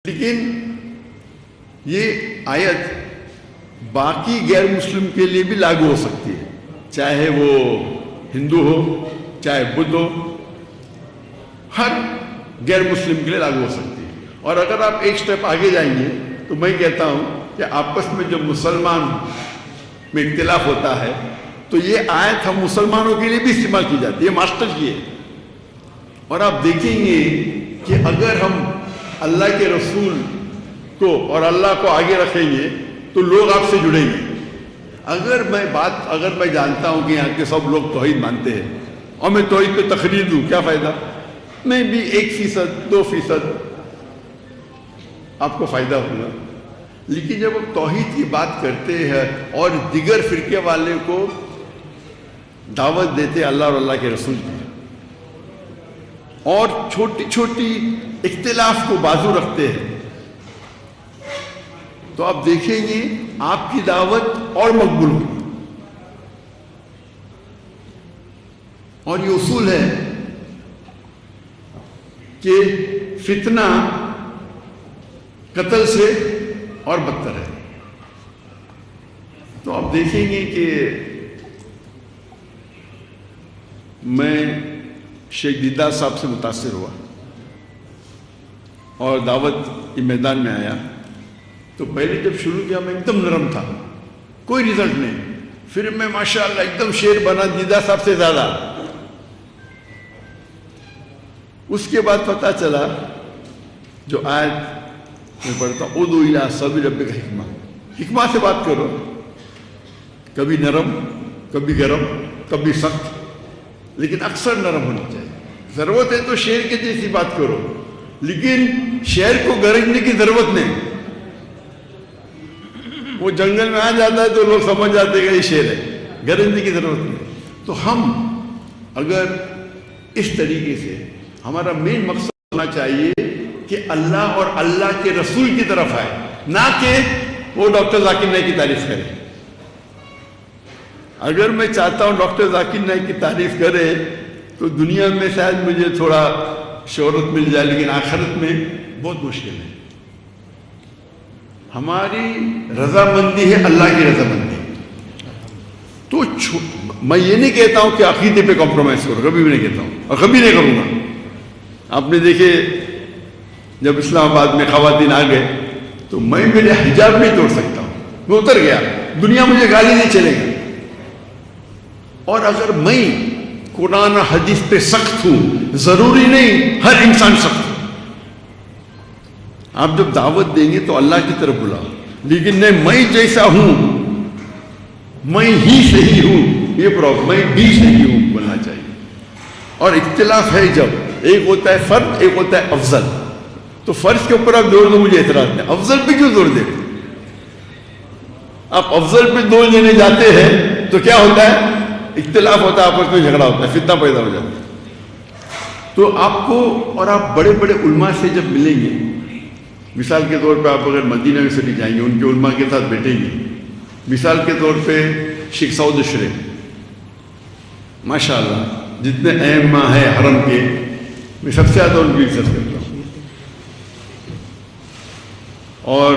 لیکن یہ آیت باقی غیر مسلم کے لیے بھی لاگو ہو سکتی ہے، چاہے وہ ہندو ہو چاہے بدھ ہو، ہر غیر مسلم کے لیے لاگو ہو سکتی ہے۔ اور اگر آپ ایک سٹیپ آگے جائیں گے تو میں کہتا ہوں کہ آپس میں جب مسلمان میں اختلاف ہوتا ہے تو یہ آیت ہم مسلمانوں کے لیے بھی استعمال کی جاتی ہے، ماسٹر کی ہے۔ اور آپ دیکھیں گے کہ اگر ہم اللہ کے رسول کو اور اللہ کو آگے رکھیں گے تو لوگ آپ سے جڑیں گے۔ اگر میں جانتا ہوں کہ یہاں کے سب لوگ توحید مانتے ہیں اور میں توحید پہ تقریر دوں، کیا فائدہ؟ میں بھی 1%، 2% آپ کو فائدہ ہوگا۔ لیکن جب ہم توحید کی بات کرتے ہیں اور دیگر فرقے والے کو دعوت دیتے اللہ اور اللہ کے رسول کی، اور چھوٹی چھوٹی اختلاف کو بازو رکھتے ہیں، تو آپ دیکھیں گے آپ کی دعوت اور مقبول ہوگی۔ اور یہ اصول ہے کہ فتنہ قتل سے اور بدتر ہے۔ تو آپ دیکھیں گے کہ میں شیخ دیدار صاحب سے متاثر ہوا اور دعوت کے میدان میں آیا تو پہلے جب شروع کیا میں ایک دم نرم تھا، کوئی رزلٹ نہیں۔ پھر میں ماشاءاللہ ایک دم شیر بنا دیدار صاحب سے زیادہ۔ اس کے بعد پتہ چلا جو آیت میں پڑھتا ہوں، ادعو الی سبیل ربک حکمہ، حکمہ سے بات کرو، کبھی نرم کبھی گرم کبھی سخت، لیکن اکثر نرم ہونا چاہیے۔ ضرورت ہے تو شیر کے جیسی بات کرو، لیکن شیر کو گرجنے کی ضرورت نہیں۔ وہ جنگل میں آ جاتا ہے تو لوگ سمجھ جاتے ہیں کہ یہ شیر ہے، گرجنے کی ضرورت نہیں۔ تو ہم اگر اس طریقے سے، ہمارا مین مقصد ہونا چاہیے کہ اللہ اور اللہ کے رسول کی طرف آئے، نہ کہ وہ ڈاکٹر ذاکر نائک کی تعریف کرے۔ اگر میں چاہتا ہوں ڈاکٹر ذاکر نائک کی تعریف کرے تو دنیا میں شاید مجھے تھوڑا شہرت مل جائے، لیکن آخرت میں بہت مشکل ہے۔ ہماری رضامندی ہے اللہ کی رضامندی۔ تو میں یہ نہیں کہتا ہوں کہ عقیدے پہ کمپرومائز کرو، کبھی بھی نہیں کہتا ہوں اور کبھی نہیں کروں گا۔ آپ نے دیکھے جب اسلام آباد میں خواتین آ گئے تو میں میرے حجاب نہیں توڑ سکتا ہوں، میں اتر گیا، دنیا مجھے گالی نہیں چلے گی۔ اور اگر میں قرآن و حدیث پہ سخت ہوں، ضروری نہیں ہر انسان سخت ہو۔ آپ جب دعوت دیں گے تو اللہ کی طرف بلاؤ، لیکن نہیں میں جیسا ہوں میں ہی صحیح ہوں، یہ پرابلم، میں بھی صحیح ہوں بولنا چاہیے۔ اور اختلاف ہے جب ایک ہوتا ہے فرد، ایک ہوتا ہے افضل، تو فرض کے اوپر آپ جوڑ دو، مجھے اعتراض نہیں، افضل پہ کیوں زور دے رہے؟ آپ افضل پہ دو لینے جاتے ہیں تو کیا ہوتا ہے؟ اختلاف ہوتا ہے، آپس میں جھگڑا ہوتا ہے، فتنہ پیدا ہو جاتا ہے۔ تو آپ کو اور آپ بڑے بڑے علماء سے جب ملیں گے، مثال کے طور پہ آپ اگر مدینہ یونیورسٹی جائیں گے، ان کے علماء کے ساتھ بیٹھیں گے، مثال کے طور پہ شیخ سعود اشرے، ماشاءاللہ جتنے ائمہ ہیں حرم کے، میں سب سے زیادہ ان کی عزت کرتا ہوں۔ اور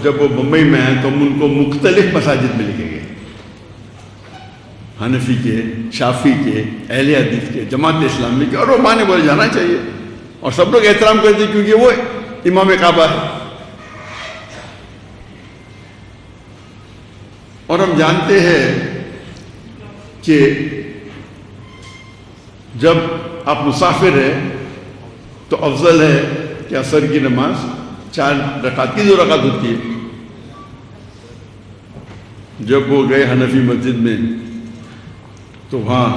جب وہ بمبئی میں آئے تو ہم ان کو مختلف مساجد میں لے کے گئے، حنفی کے، شافی کے، اہل حدیث کے، جماعت اسلامی کے، اور وہ مانے بولے جانا چاہیے، اور سب لوگ احترام کرتے ہیں کیونکہ وہ امام کعبہ ہے۔ اور ہم جانتے ہیں کہ جب آپ مسافر ہیں تو افضل ہے کہ عصر کی نماز 4 رکعت کی 2 رکعت ہوتی ہے۔ جب وہ گئے حنفی مسجد میں تو وہاں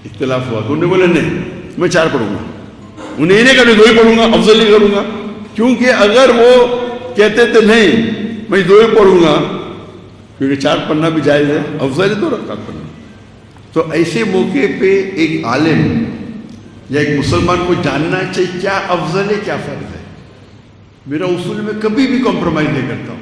اختلاف ہوا، تو انہیں بولے نہیں میں 4 پڑھوں گا، انہیں یہ نہیں کہ میں 2 ہی پڑھوں گا، افضل ہی کروں گا، کیونکہ اگر وہ کہتے تھے نہیں میں 2 ہی پڑھوں گا، کیونکہ 4 پڑھنا بھی جائز ہے، افضل ہے 2 رکعت پڑھنا۔ تو ایسے موقع پہ ایک عالم یا ایک مسلمان کو جاننا چاہیے کیا افضل ہے کیا فرض ہے۔ میرا اصول میں کبھی بھی کمپرومائز نہیں کرتا ہوں۔